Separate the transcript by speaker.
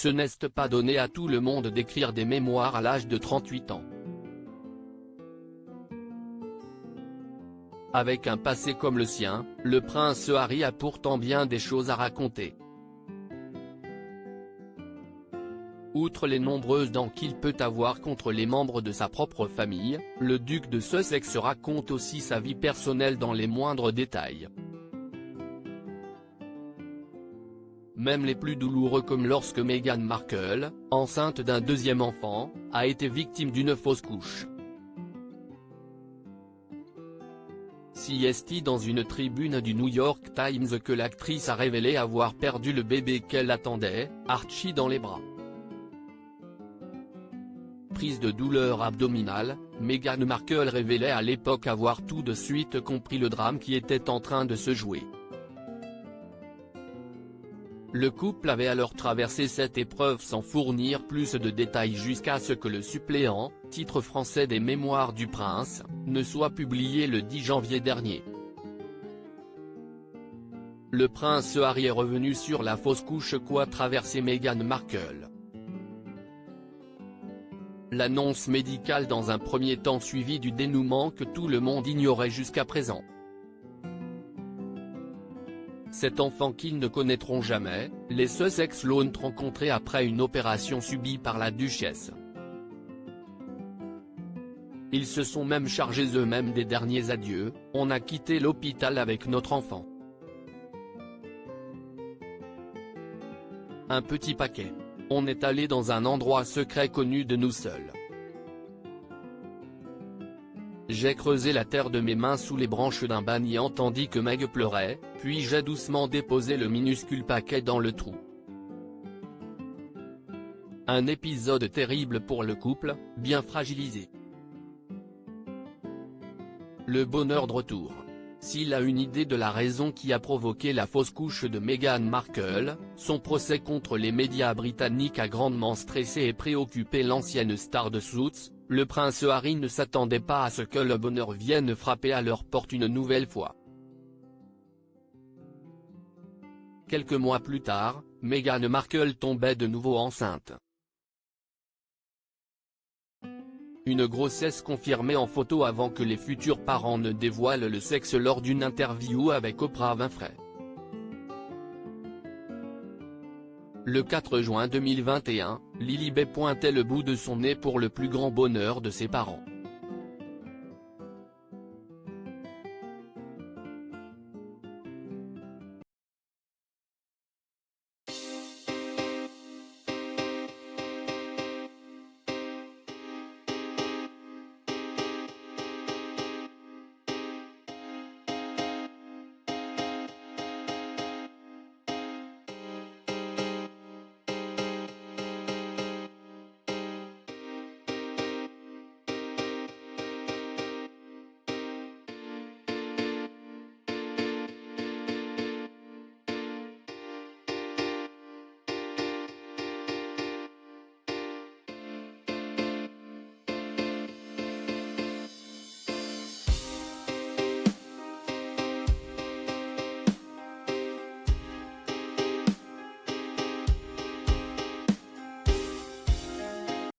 Speaker 1: ce n'est pas donné à tout le monde d'écrire des mémoires à l'âge de 38 ans. Avec un passé comme le sien, le prince Harry a pourtant bien des choses à raconter. Outre les nombreuses dents qu'il peut avoir contre les membres de sa propre famille, le duc de Sussex raconte aussi sa vie personnelle dans les moindres détails. Même les plus douloureux, comme lorsque Meghan Markle, enceinte d'un deuxième enfant, a été victime d'une fausse couche. CST dans une tribune du New York Times que l'actrice a révélé avoir perdu le bébé qu'elle attendait, Archie, dans les bras. Prise de douleur abdominale, Meghan Markle révélait à l'époque avoir tout de suite compris le drame qui était en train de se jouer. Le couple avait alors traversé cette épreuve sans fournir plus de détails jusqu'à ce que le suppléant, titre français des Mémoires du Prince, ne soit publié le 10 janvier dernier. Le prince Harry est revenu sur la fausse couche qu'a traversé Meghan Markle. L'annonce médicale dans un premier temps suivie du dénouement que tout le monde ignorait jusqu'à présent. Cet enfant qu'ils ne connaîtront jamais, les Sussex l'ont rencontré après une opération subie par la duchesse. Ils se sont même chargés eux-mêmes des derniers adieux. On a quitté l'hôpital avec notre enfant. Un petit paquet. On est allé dans un endroit secret connu de nous seuls. J'ai creusé la terre de mes mains sous les branches d'un banyan tandis que Meg pleurait, puis j'ai doucement déposé le minuscule paquet dans le trou. Un épisode terrible pour le couple, bien fragilisé. Le bonheur de retour. S'il a une idée de la raison qui a provoqué la fausse couche de Meghan Markle, son procès contre les médias britanniques a grandement stressé et préoccupé l'ancienne star de Suits. Le prince Harry ne s'attendait pas à ce que le bonheur vienne frapper à leur porte une nouvelle fois. Quelques mois plus tard, Meghan Markle tombait de nouveau enceinte. Une grossesse confirmée en photo avant que les futurs parents ne dévoilent le sexe lors d'une interview avec Oprah Winfrey. Le 4 juin 2021, Lily Bay pointait le bout de son nez pour le plus grand bonheur de ses parents.